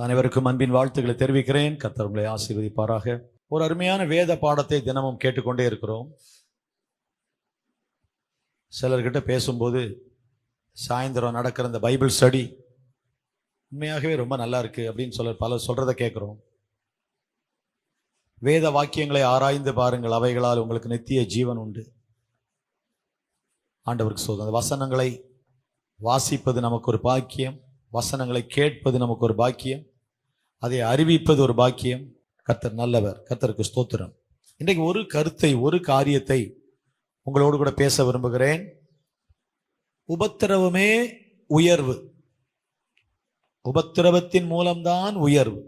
அனைவருக்கும் அன்பின் வாழ்த்துக்களை தெரிவிக்கிறேன். கர்த்தர் உங்களை ஆசீர்வதிப்பாராக. ஒரு அருமையான வேத பாடத்தை தினமும் கேட்டுக்கொண்டே இருக்கிறோம். சிலர்கிட்ட பேசும்போது சாயந்தரம் நடக்கிற இந்த பைபிள் ஸ்டடி உண்மையாகவே ரொம்ப நல்லா இருக்கு அப்படின்னு பலர் சொல்றதை கேட்குறோம். வேத வாக்கியங்களை ஆராய்ந்து பாருங்கள், அவைகளால் உங்களுக்கு நித்திய ஜீவன் உண்டு. ஆண்டவருக்கு சொல்றது, அந்த வசனங்களை வாசிப்பது நமக்கு ஒரு பாக்கியம், வசனங்களை கேட்பது நமக்கு ஒரு பாக்கியம், அதை அறிவிப்பது ஒரு பாக்கியம். கர்த்தர் நல்லவர், கர்த்தருக்கு ஸ்தோத்திரம். இன்றைக்கு ஒரு கருத்தை, ஒரு காரியத்தை உங்களோடு கூட பேச விரும்புகிறேன். உபத்திரவமே உயர்வு, உபத்திரவத்தின் மூலம்தான் உயர்வு.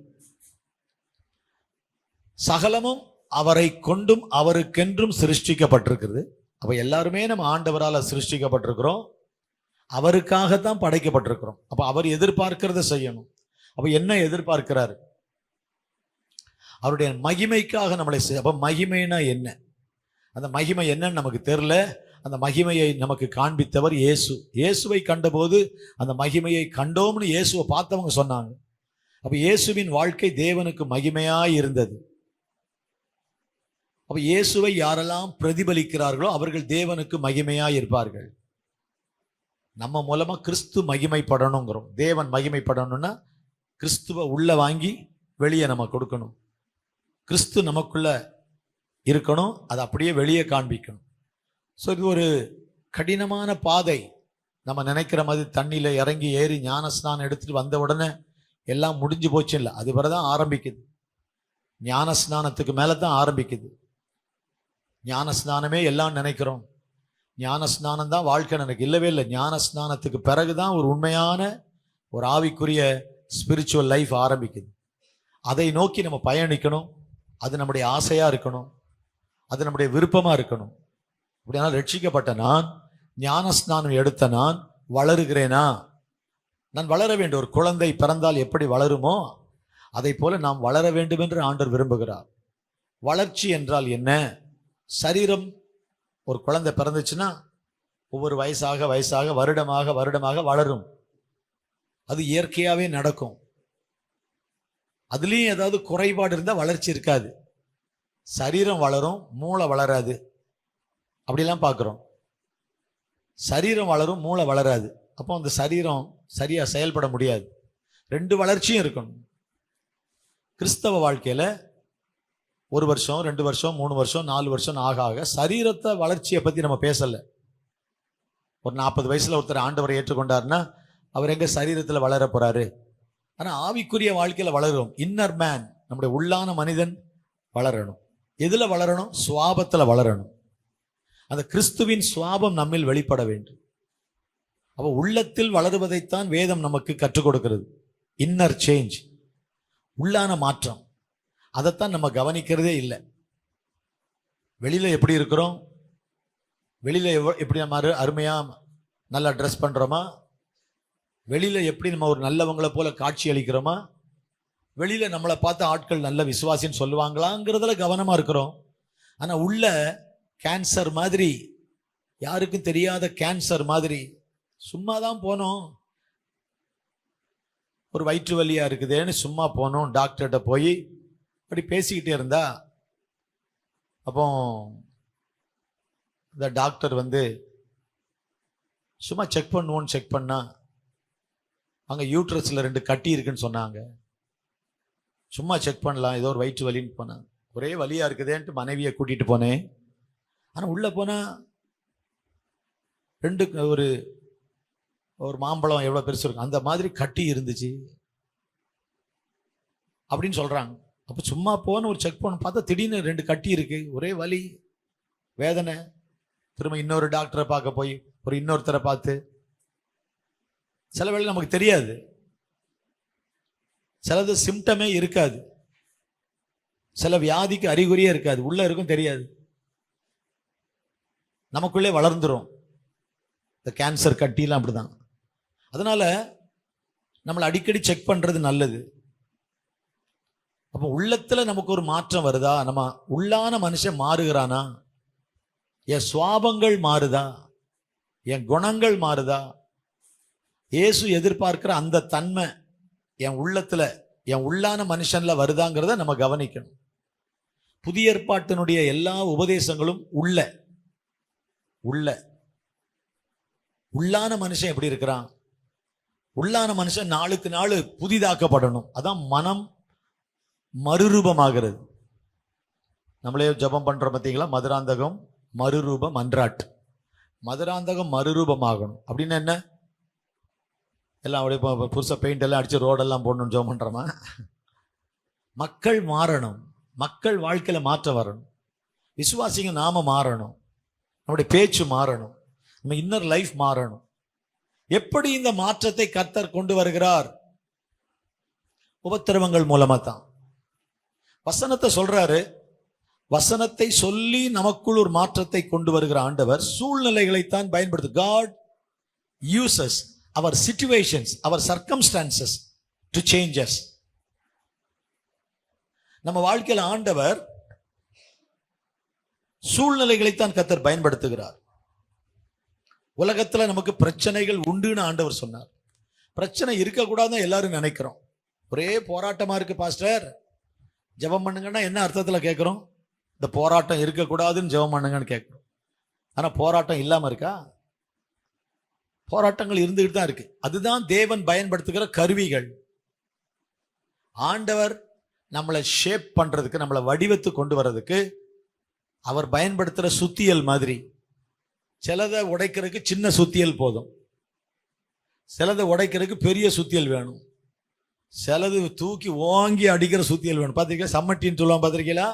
சகலமும் அவரை கொண்டும் அவருக்கென்றும் சிருஷ்டிக்கப்பட்டிருக்கிறது. அப்ப எல்லாருமே நம்ம ஆண்டவரால் சிருஷ்டிக்கப்பட்டிருக்கிறோம், அவருக்காகத்தான் படைக்கப்பட்டிருக்கிறோம். அப்ப அவர் எதிர்பார்க்கிறத செய்யணும். அப்ப என்ன எதிர்பார்க்கிறாரு? அவருடைய மகிமைக்காக நம்மளை. அப்ப மகிமைனா என்ன? அந்த மகிமை என்னன்னு நமக்கு தெரியல. அந்த மகிமையை நமக்கு காண்பித்தவர் இயேசு. இயேசுவை கண்டபோது அந்த மகிமையை கண்டோம்னு இயேசுவை பார்த்தவங்க சொன்னாங்க. அப்ப இயேசுவின் வாழ்க்கை தேவனுக்கு மகிமையாய் இருந்தது. அப்ப இயேசுவை யாரெல்லாம் பிரதிபலிக்கிறார்களோ அவர்கள் தேவனுக்கு மகிமையாய் இருப்பார்கள். நம்ம மூலமா கிறிஸ்து மகிமைப்படணுங்கிறோம். தேவன் மகிமைப்படணும்னா கிறிஸ்துவ உள்ள வாங்கி வெளியே நம்ம கொடுக்கணும். கிறிஸ்து நமக்குள்ள இருக்கணும், அதை அப்படியே வெளியே காண்பிக்கணும். ஸோ இது ஒரு கடினமான பாதை. நம்ம நினைக்கிற மாதிரி தண்ணியில் இறங்கி ஏறி ஞானஸ்நானம் எடுத்துட்டு வந்த உடனே எல்லாம் முடிஞ்சு போச்சு இல்லை, அது வரை தான் ஆரம்பிக்குது. ஞானஸ்நானத்துக்கு மேலே தான் ஆரம்பிக்குது. ஞானஸ்நானமே எல்லாம் நினைக்கிறோம், ஞானஸ்நானம் தான் வாழ்க்கை. எனக்கு இல்லவே இல்லை. ஞானஸ்நானத்துக்கு பிறகுதான் ஒரு உண்மையான ஒரு ஆவிக்குரிய ஸ்பிரிச்சுவல் லைஃப் ஆரம்பிக்குது. அதை நோக்கி நம்ம பயணிக்கணும். அது நம்முடைய ஆசையா இருக்கணும், அது நம்முடைய விருப்பமா இருக்கணும். அப்படின்னா ரட்சிக்கப்பட்ட நான், ஞானஸ்நானம் எடுத்த நான் வளருகிறேனா? நான் வளர வேண்டும். ஒரு குழந்தை பிறந்தால் எப்படி வளருமோ அதை போல நாம் வளர வேண்டும் என்று ஆண்டவர் விரும்புகிறார். வளர்ச்சி என்றால் என்ன? சரீரம், ஒரு குழந்தை பிறந்துச்சுன்னா ஒவ்வொரு வயசாக வயசாக வருடமாக வருடமாக வளரும். அது இயற்கையாகவே நடக்கும். அதுலேயும் ஏதாவது குறைபாடு இருந்தால் வளர்ச்சி இருக்காது. சரீரம் வளரும், மூளை வளராது. அப்படிலாம் பார்க்குறோம். சரீரம் வளரும், மூளை வளராது. அப்போ அந்த சரீரம் சரியாக செயல்பட முடியாது. ரெண்டு வளர்ச்சியும் இருக்கணும். கிறிஸ்தவ வாழ்க்கையில் 1 வருஷம் 2 வருஷம் 3 வருஷம் 4 வருஷம் ஆக ஆக சரீரத்தை வளர்ச்சியை பற்றி நம்ம பேசலை. ஒரு 40 வயசில் ஒருத்தர் ஆண்டவரை ஏற்றுக்கொண்டாருன்னா அவர் எங்கே சரீரத்தில் வளர போகிறாரு? ஆனால் ஆவிக்குரிய வாழ்க்கையில் வளரும். இன்னர் மேன், நம்முடைய உள்ளான மனிதன் வளரணும். எதில் வளரணும்? சுவாபத்தில் வளரணும். அந்த கிறிஸ்துவின் சுவாபம் நம்மில் வெளிப்பட வேண்டும். அப்போ உள்ளத்தில் வளருவதைத்தான் வேதம் நமக்கு கற்றுக் கொடுக்கிறது. இன்னர் சேஞ்ச், உள்ளான மாற்றம். அதைத்தான் நம்ம கவனிக்கிறதே இல்லை. வெளியில் எப்படி இருக்கிறோம், வெளியில் எப்படி நம்ம அருமையாக நல்லா ட்ரெஸ் பண்ணுறோமா, வெளியில் எப்படி நம்ம ஒரு நல்லவங்களை போல காட்சி அளிக்கிறோமா, வெளியில் நம்மளை பார்த்த ஆட்கள் நல்ல விசுவாசின்னு சொல்லுவாங்களாங்கிறதுல கவனமாக இருக்கிறோம். ஆனால் உள்ள கேன்சர் மாதிரி, யாருக்கும் தெரியாத கேன்சர் மாதிரி சும்மா தான் போனோம். ஒரு வயிற்று வலியாக இருக்குதேன்னு சும்மா போனோம், டாக்டர்கிட்ட போய் அப்படி பேசிக்கிட்டே இருந்தா அப்போ இந்த டாக்டர் சும்மா செக் பண்ணுவோன்னு செக் பண்ணா அங்கே யூட்ரஸில் 2 கட்டி இருக்குன்னு சொன்னாங்க. சும்மா செக் பண்ணலாம், ஏதோ ஒரு வயிற்று வலின்னு போனாங்க. ஒரே வலியாக இருக்குதேன்ட்டு மனைவியை கூட்டிகிட்டு போனேன். ஆனால் உள்ளே போனால் 2 ஒரு மாம்பழம் எவ்வளோ பெருசு இருக்கும் அந்த மாதிரி கட்டி இருந்துச்சு அப்படின்னு சொல்கிறாங்க. அப்போ சும்மா போன ஒரு செக் பண்ண பார்த்தா திடீர்னு 2 கட்டி இருக்கு, ஒரே வலி வேதனை. திரும்ப இன்னொரு டாக்டரை பார்க்க போய் ஒரு இன்னொருத்தரை பார்த்து, சில வேளை நமக்கு தெரியாது, சிலது சிம்டமே இருக்காது, சில வியாதிக்கு அறிகுறியே இருக்காது, உள்ள இருக்கும் தெரியாது, நமக்குள்ளே வளர்ந்துரும். இந்த கேன்சர் கட்டிலாம் அப்படிதான். அதனால நம்மளை அடிக்கடி செக் பண்றது நல்லது. அப்போ உள்ளத்துல நமக்கு ஒரு மாற்றம் வருதா? நம்ம உள்ளான மனுஷன் மாறுகிறானா? என் சுவாபங்கள் மாறுதா? என் குணங்கள் மாறுதா? இயேசு எதிர்பார்க்கிற அந்த தன்மை என் உள்ளத்துல என் உள்ளான மனுஷன்ல வருதாங்கிறத நம்ம கவனிக்கணும். புதிய ஏற்பாட்டினுடைய எல்லா உபதேசங்களும் உள்ளான மனுஷன் எப்படி இருக்கிறான்? உள்ளான மனுஷன் நாளுக்கு நாள் புதிதாக்கப்படணும். அதான் மனம் மறுரூபமாகிறது. நம்மளே ஜபம் பண்றோம் பார்த்தீங்களா? மதுராந்தகம் மறுரூபம் மன்றாட்டு. மதுராந்தகம் மறுரூபமாகணும் அப்படின்னு என்ன? எல்லாம் அப்படியே புதுசாக பெயிண்ட் எல்லாம் அடிச்சு ரோடெல்லாம் போடணும்னு ஜபம் பண்றோமா? மக்கள் மாறணும், மக்கள் வாழ்க்கையில மாற்றம் வரணும், விசுவாசிங்க நாம மாறணும், நம்முடைய பேச்சு மாறணும், நம்ம இன்னர் லைஃப் மாறணும். எப்படி இந்த மாற்றத்தை கர்த்தர் கொண்டு வருகிறார்? உபத்திரவங்கள் மூலமா தான். வசனத்தை சொல்றாரு. வசனத்தை சொல்லி நமக்குள் ஒரு மாற்றத்தை கொண்டு வருகிற ஆண்டவர் சூழ்நிலைகளைத்தான் பயன்படுத்து. God uses our situations, our circumstances to change us. நம்ம வாழ்க்கையில் ஆண்டவர் சூழ்நிலைகளைத்தான் கர்த்தர் பயன்படுத்துகிறார். உலகத்துல நமக்கு பிரச்சனைகள் உண்டுன்னு ஆண்டவர் சொன்னார். பிரச்சனை இருக்கக்கூடாதுன்னு எல்லாரும் நினைக்கிறோம். ஒரே போராட்டமா இருக்கு பாஸ்டர், ஜெபம் பண்ணுங்கன்னா என்ன அர்த்தத்துல கேட்கிறோம்? இந்த போராட்டம் இருக்கக்கூடாதுன்னு ஜெபம் பண்ணுங்கன்னு கேட்கிறோம். ஆனா போராட்டம் இல்லாம இருக்கா? போராட்டங்கள் இருந்துகிட்டு தான் இருக்கு. அதுதான் தேவன் பயன்படுத்துகிற கருவிகள். ஆண்டவர் நம்மளை ஷேப் பண்றதுக்கு, நம்மளை வடிவத்து கொண்டு வர்றதுக்கு அவர் பயன்படுத்துகிற சுத்தியல் மாதிரி. சிலதை உடைக்கிறதுக்கு சின்ன சுத்தியல் போதும், சிலதை உடைக்கிறதுக்கு பெரிய சுத்தியல் வேணும், சிலது தூக்கி ஓங்கி அடிக்கிற சுத்தியல் வேணும். பார்த்திருக்கீங்களா? சம்மட்டின்னு சொல்லுவான், பார்த்திருக்கீங்களா?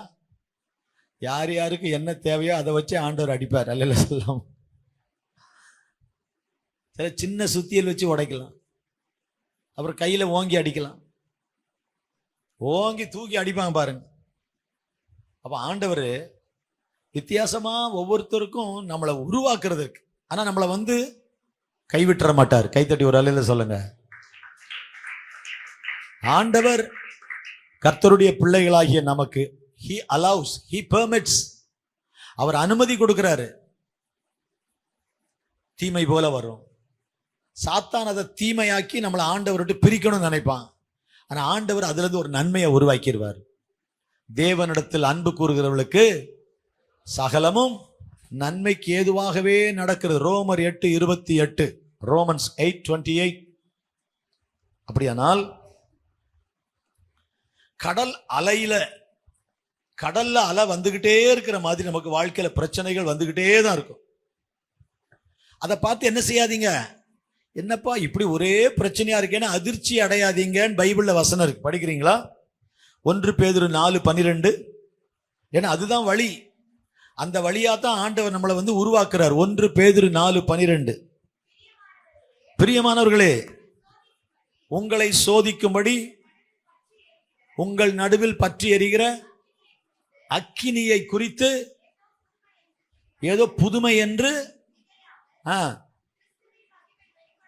யார் யாருக்கு என்ன தேவையோ அதை வச்சு ஆண்டவர் அடிப்பார். அல்ல சொல்லாம். சில சின்ன சுத்தியல் வச்சு உடைக்கலாம், அப்புறம் கையில ஓங்கி அடிக்கலாம். ஓங்கி தூக்கி அடிப்பாங்க பாருங்க. அப்ப ஆண்டவர் வித்தியாசமா ஒவ்வொருத்தருக்கும் நம்மளை உருவாக்குறது இருக்கு. ஆனா நம்மளை கைவிட்டுற மாட்டார். கைத்தட்டி ஒரு அலையில சொல்லுங்க. ஆண்டவர் கர்த்தருடைய பிள்ளைகளாகிய நமக்கு he allows, he permits, அவர் அனுமதி கொடுக்கிறாரு. தீமை போல வரும். சாத்தான் அதை தீமையாக்கி நம்மளை ஆண்டவர்கிட்ட பிரிக்கணும்னு நினைப்பான். ஆனா ஆண்டவர் அதுல இருந்து ஒரு நன்மையை உருவாக்கிடுவார். தேவனிடத்தில் அன்பு கூறுகிறவர்களுக்கு சகலமும் நன்மைக்கு ஏதுவாகவே நடக்கிறது. ரோமர் 8:28, ரோமன்ஸ் 8:28. அப்படியானால் கடல்ல அலை வந்துகிட்டே இருக்கிற மாதிரி நமக்கு வாழ்க்கையில பிரச்சனைகள் வந்துகிட்டே தான் இருக்கும். அதை பார்த்து என்ன செய்யாதீங்க, என்னப்பா இப்படி ஒரே பிரச்சனையா இருக்கேன்னு அதிர்ச்சி அடையாதீங்கன்னு பைபிள்ல வசனம் இருக்கு. படிக்கிறீங்களா? 1 பேதுரு 4:12. ஏன்னா அதுதான் வழி. அந்த வழியா தான் ஆண்டவர் நம்மளை உருவாக்குறார். 1 பேதுரு 4:12. பிரியமானவர்களே, உங்களை சோதிக்கும்படி உங்கள் நடுவில் பற்றி எரிகிற அக்கினியை குறித்து ஏதோ புதுமை என்று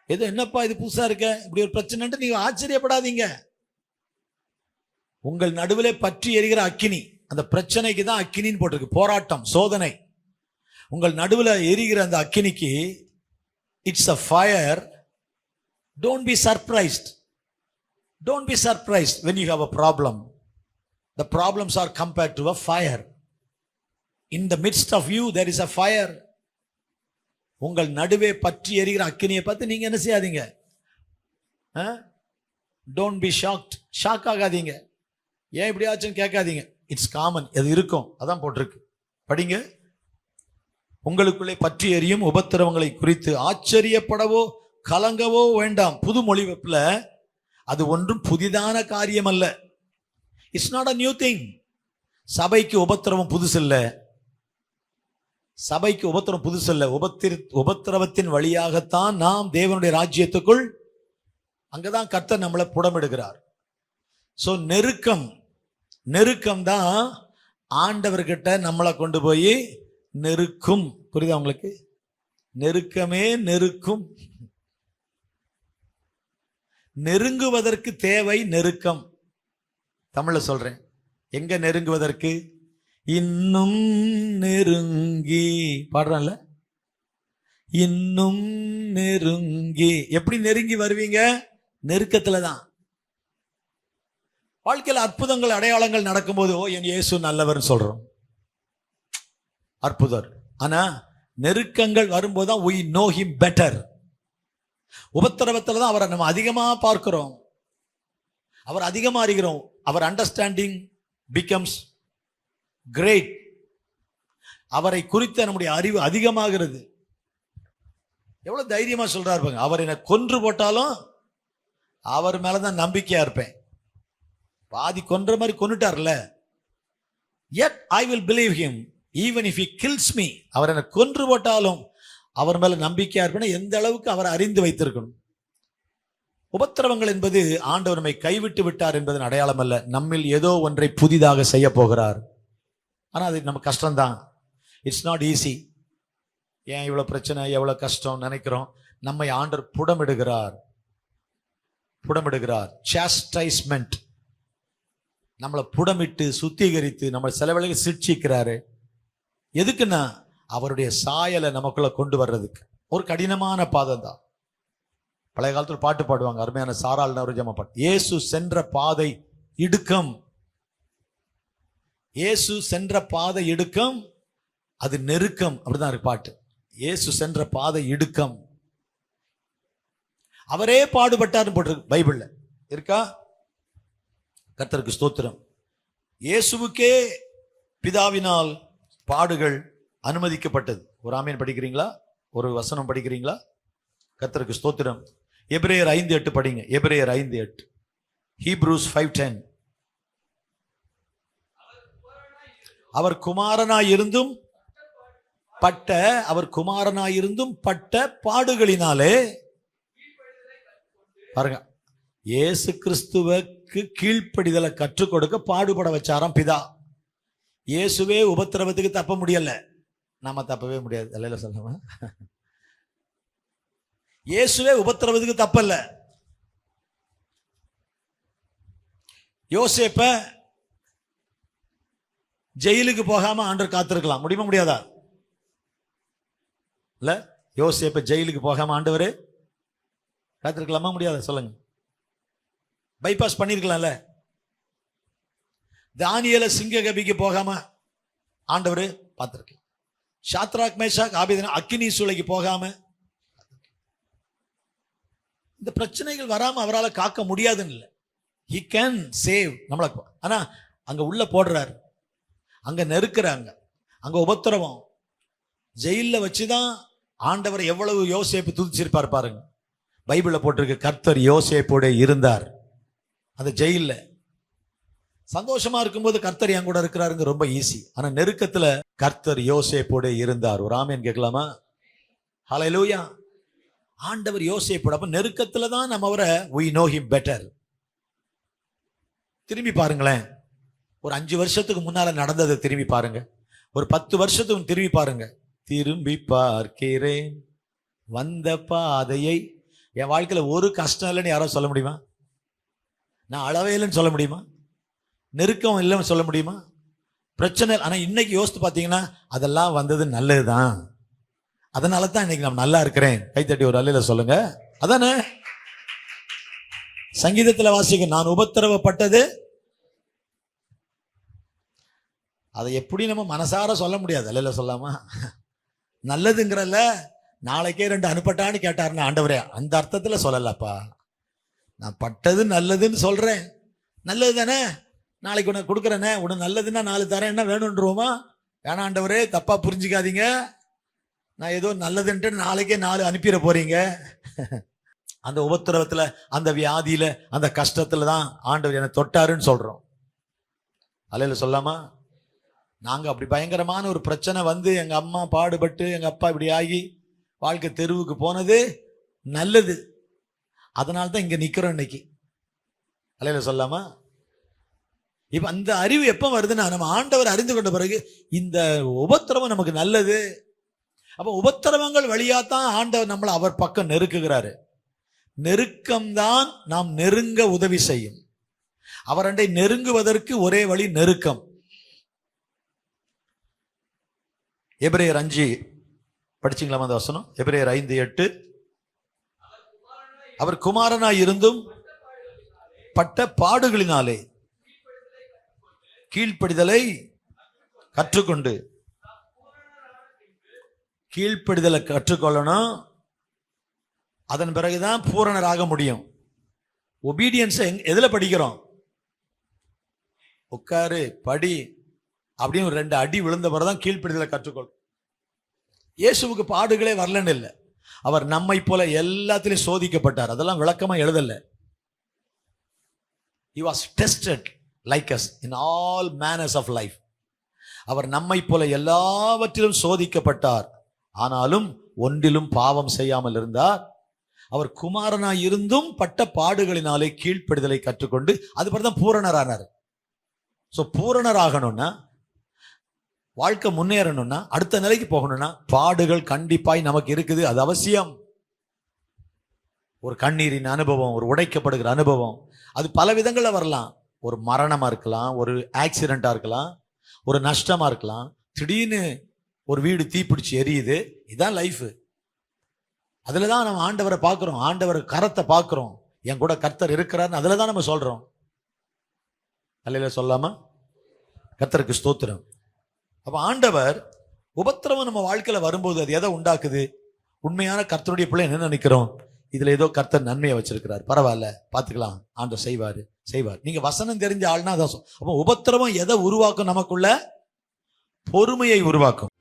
ஏதோ என்னப்பா இது புதுசா இருக்க, இப்படி ஒரு பிரச்சனை நீங்க ஆச்சரியப்படாதீங்க. உங்கள் நடுவிலே பற்றி எரிகிற அக்கினி, அந்த பிரச்சனைக்கு தான் அக்கினின்னு போட்டிருக்கு. போராட்டம், சோதனை. உங்கள் நடுவில் எரிகிற அந்த அக்கினிக்கு it's a fire. Don't be surprised. Don't be surprised when you have a problem. The problems are compared to a fire. In the midst of you there is a fire. உங்கள் நடுவே பற்றி எரிகிற அக்கினியை பார்த்து நீங்க என்ன செய்யாதீங்க? Don't be shocked. ஷாக் ஆகாதீங்க. ஏன் இப்படி ஆச்சுன்னு கேட்காதீங்க. இட்ஸ் காமன், அது இருக்கும். அதான் போட்டிருக்கு. படிங்க. உங்களுக்குள்ளே பற்றி எரியும் உபத்திரவங்களை குறித்து ஆச்சரியப்படவோ கலங்கவோ வேண்டாம். புது மொழிபெயர்ப்புல அது ஒன்றும் புதிதான காரியம் அல்ல. It's not a new thing. சபைக்கு உபத்திரவம் புதுசில்ல. சபைக்கு உபத்திரவம் புதுசில்ல. உபத்திரவத்தின் வழியாகத்தான் நாம் தேவனுடைய ராஜ்யத்துக்குள், அங்கதான் கர்த்தர் நம்மளை புடமிடுகிறார். சோ நெருக்கம் தான் ஆண்டவர்கிட்ட நம்மளை கொண்டு போய் நெருக்கும். புரியுதா உங்களுக்கு? நெருக்கமே நெருக்கும். நெருங்குவதற்கு தேவை நெருக்கம். தமிழ்ல சொல்றேன். எங்க நெருங்குவதற்கு? இன்னும் நெருங்கி பாடுறான்ல, இன்னும் நெருங்கி. எப்படி நெருங்கி வருவீங்க? நெருக்கத்துல தான். வாழ்க்கையில் அற்புதங்கள் அடையாளங்கள் நடக்கும்போது ஓ என் இயேசு நல்லவர்னு சொல்றோம், அற்புதர். ஆனா நெருக்கங்கள் வரும்போது தான் we know him better. உபத்திரவத்தில் தான் அவரை நம்ம அதிகமா பார்க்கிறோம், அவர் அதிகமா அறிகிறோம், அவர் அண்டர்ஸ்டாண்டிங் பிகம்ஸ் கிரேட். அவரை குறித்த நம்முடைய அறிவு அதிகமாகிறது. எவ்வளவு தைரியமா சொல்றாரு பாருங்க, அவர் என்னை கொன்று போட்டாலும் அவர் மேலதான் நம்பிக்கையா இருப்பேன். பாதி கொன்ற மாதிரி கொன்னுட்டார்ல, yet I will believe him even if he kills me. அவர் என்னை கொன்று போட்டாலும் அவர் மேல நம்பிக்கையா இருப்பேன். எந்த அளவுக்கு அவரை அறிந்து வைத்திருக்கணும். உபத்திரவங்கள் என்பது ஆண்டவர் நம்மை கைவிட்டு விட்டார் என்பதன் அடையாளம் அல்ல, நம்மில் ஏதோ ஒன்றை புதிதாக செய்ய போகிறார். ஆனா அது நம்ம கஷ்டம்தான். It's not easy. ஏன் இவ்வளவு பிரச்சனை, எவ்வளவு கஷ்டம் நினைக்கிறோம். நம்மை ஆண்டவர் புடமிடுகிறார். சாஸ்டைஸ்மெண்ட், நம்மளை புடமிட்டு சுத்திகரித்து நம்மளை சில வேளைக்கு சிக்ஷிக்கிறாரு. எதுக்குன்னா அவருடைய சாயலை நமக்குள்ள கொண்டு வர்றதுக்கு. ஒரு கடினமான பாதம் தான். பழைய காலத்தில் பாட்டு பாடுவாங்க, அருமையான சாராள் நவரஜமா பாட்டு. இயேசு சென்ற பாதை இடுக்கம், இயேசு சென்ற பாதை இடுக்கம், அது நெருக்கம். அப்படிதான் இருக்கு பாட்டு. இயேசு சென்ற பாதை இடுக்கம், அவரே பாடுபட்டார்னு போட்டிருக்கு பைபிள்ல இருக்கா? கர்த்தருக்கு ஸ்தோத்திரம். இயேசுவுக்கே பிதாவினால் பாடுகள் அனுமதிக்கப்பட்டது. ஒரு ஆமீன் படிக்கிறீங்களா? ஒரு வசனம் படிக்கிறீங்களா? கர்த்தருக்கு ஸ்தோத்திரம். எபிரேயர் 5:8 படிங்க. எபிரேயர் 5:8, ஹீப்ரூஸ் 5:10. அவர் குமாரனாயிருந்தும் பட்ட பாடுகளினாலே, பாருங்க, இயேசு கிறிஸ்துவுக்கு கீழ்ப்படிதலை கற்றுக் கொடுக்க பாடுபட வச்சாராம் பிதா. இயேசுவே உபத்திரவத்துக்கு தப்ப முடியல, நாம தப்பவே முடியாது. அல்ல சொல்லாம, இயேசுவே உபத்திரவத்துக்கு தப்பல்ல. யோசேப்ப ஜெயிலுக்கு போகாம ஆண்டவர் காத்திருக்கலாம், முடியுமா முடியாதா? இல்ல, யோசேப்ப ஜெயிலுக்கு போகாம ஆண்டவர் காத்திருக்கலாமா? முடியாதா? சொல்லுங்க. பைபாஸ் பண்ணிருக்கலாம்ல. தானியேல சிங்க கபிக்கு போகாம ஆண்டவர் பார்த்திருக்கலாம். ஷாத்ராக் மேஷாக் ஆபேத்நேகோ அக்கினி சூளைக்கு போகாம. இந்த பிரச்சனைகள் வராம அவரால் காக்க முடியாதுன்னு இல்லை. He can save நம்மளை. ஆனா அங்க உள்ள போடுறாரு, அங்க நெருக்கிறாங்க, அங்க உபத்திரவம். ஜெயில வச்சுதான் ஆண்டவர் எவ்வளவு யோசேப்பு துதிச்சிருப்பார் பாருங்க. பைபிள்ல போட்டிருக்கு, கர்த்தர் யோசேப்போட இருந்தார். அந்த ஜெயில சந்தோஷமா இருக்கும்போது கர்த்தர் என் கூட இருக்கிறாருங்க, ரொம்ப ஈஸி. ஆனா நெருக்கத்துல கர்த்தர் யோசேப்போட இருந்தார். ஒரு ஆமென் கேட்கலாமா? ஹல்லேலூயா. ஆண்டவர் யோசேப்போட. அப்ப நெருக்கத்துல தான் நம்ம அவரை we know him better. திரும்பி பாருங்களேன், ஒரு 5 வருஷத்துக்கு முன்னால நடந்ததை திரும்பி பாருங்க, ஒரு 10 வருஷத்துக்கு திரும்பி பாருங்க. திரும்பி பார்க்கிறேன் வந்த பாதையை. என் வாழ்க்கையில ஒரு கஷ்டம் இல்லைன்னு யாரோ சொல்ல முடியுமா? நான் அளவே இல்லைன்னு சொல்ல முடியுமா? நெருக்கம் இல்லைன்னு சொல்ல முடியுமா? பிரச்சனை. ஆனா இன்னைக்கு யோசித்து பார்த்தீங்கன்னா அதெல்லாம் வந்தது நல்லதுதான். அதனால தான் இன்னைக்கு நான் நல்லா இருக்கிறேன். கைத்தட்டி ஒரு அல்லேலூயா சொல்லுங்க. அதானே சங்கீதத்துல வாசிக்க, நான் உபத்திரவப்பட்டது. அதை எப்படி நம்ம மனசார சொல்ல முடியாது, அல்லேலூயா சொல்லாமா? நல்லதுங்கிறல்ல, நாளைக்கே 2 அனுப்பட்டான்னு கேட்டாருன்னு ஆண்டவரே அந்த அர்த்தத்துல சொல்லலப்பா. நான் பட்டது நல்லதுன்னு சொல்றேன். நல்லது தானே, நாளைக்கு உனக்கு கொடுக்குறேனே, உனக்கு நல்லதுன்னா 4 தரேன், என்ன வேணும்ன்றோமா? வேணா ஆண்டவரே, தப்பா புரிஞ்சுக்காதீங்க, நான் ஏதோ நல்லதுன்ட்டு நாளைக்கே 4 அனுப்பிட போறீங்க. அந்த உபத்திரவத்துல, அந்த வியாதியில, அந்த கஷ்டத்துல தான் ஆண்டவர் என்னை தொட்டாருன்னு சொல்றோம். அல்லேலூயா சொல்லாமா? நாங்க அப்படி பயங்கரமான ஒரு பிரச்சனை வந்து எங்க அம்மா பாடுபட்டு எங்க அப்பா இப்படி ஆகி வாழ்க்கை தெருவுக்கு போனது நல்லது. அதனால தான் இங்க நிக்கிறோம் இன்னைக்கு. அல்லேலூயா சொல்லாமா? இப்ப அந்த அறிவு எப்ப வருதுன்னா, நம்ம ஆண்டவர் அறிந்து கொண்ட பிறகு இந்த உபத்திரவம் நமக்கு நல்லது. அப்ப உபத்திரவங்கள் வழியாத்தான் ஆண்டவர் நம்மளை அவர் பக்கம் நெருக்குகிறாரு. நெருக்கம்தான் நாம் நெருங்க உதவி செய்யும். அவரண்டை நெருங்குவதற்கு ஒரே வழி நெருக்கம். எபிரேயர் 5 படிச்சீங்களா அந்த வசனம்? எபிரேயர் 5:8, அவர் குமாரனாய் இருந்தும் பட்ட பாடுகளினாலே கீழ்ப்படிதலை கற்றுக்கொண்டு. கீழ்ப்படிதலை கற்றுக்கொள்ளணும். அதன் பிறகுதான் பூரணராக முடியும். ஒபீடியன்ஸை எதுல படிக்கிறோம்? உட்காரு படி அப்படின்னு 2 அடி விழுந்த பிறகுதான் கீழ்ப்படிதலை கற்றுக்கொள்ளும். இயேசுவுக்கு பாடுகளே வரலன்னு இல்லை. அவர் நம்மை போல எல்லாத்திலையும் சோதிக்கப்பட்டார். அதெல்லாம் விளக்கமா எழுதல. He was tested like us in all manners of life. அவர் நம்மை போல எல்லாவற்றிலும் சோதிக்கப்பட்டார். ஆனாலும் ஒன்றிலும் பாவம் செய்யாமல் இருந்தார். அவர் குமாரனாய் இருந்தும் பட்ட பாடுகளினாலே கீழ்ப்படிதலை கற்றுக்கொண்டு அது பிறகுதான் பூரணரானார். ஸோ பூரணராகணும்னா, வாழ்க்கை முன்னேறணும்னா, அடுத்த நிலைக்கு போகணும்னா பாடுகள் கண்டிப்பாய் நமக்கு இருக்குது. அது அவசியம். ஒரு கண்ணீரின் அனுபவம், ஒரு உடைக்கப்படுகிற அனுபவம், அது பல விதங்களில் வரலாம். ஒரு மரணமா இருக்கலாம், ஒரு ஆக்சிடென்டா இருக்கலாம், ஒரு நஷ்டமா இருக்கலாம், திடீர்னு ஒரு வீடு தீப்பிடிச்சு எரியுது. இதுதான் லைஃப். அதுல தான் நம்ம ஆண்டவரை பார்க்கிறோம், ஆண்டவர் கரத்தை பார்க்கிறோம். என் கூட கர்த்தர் இருக்கிறார்னு அதுல தான் நம்ம சொல்றோம். அல்லையில சொல்லாம கர்த்தருக்கு ஸ்தோத்திரம். அப்ப ஆண்டவர் உபத்திரவம் நம்ம வாழ்க்கையில வரும்போது அது எதை உண்டாக்குது? உண்மையான கர்த்தருடைய பிள்ளை என்ன நினைக்கிறோம்? இதுல ஏதோ கர்த்தர் நன்மையை வச்சிருக்கிறார், பரவாயில்ல பாத்துக்கலாம், ஆண்டவர் செய்வார். நீங்க வசனம் தெரிஞ்ச ஆள்னா அதான். அப்போ உபத்திரவம் எதை உருவாக்கும்? நமக்குள்ள பொறுமையை உருவாக்கும்.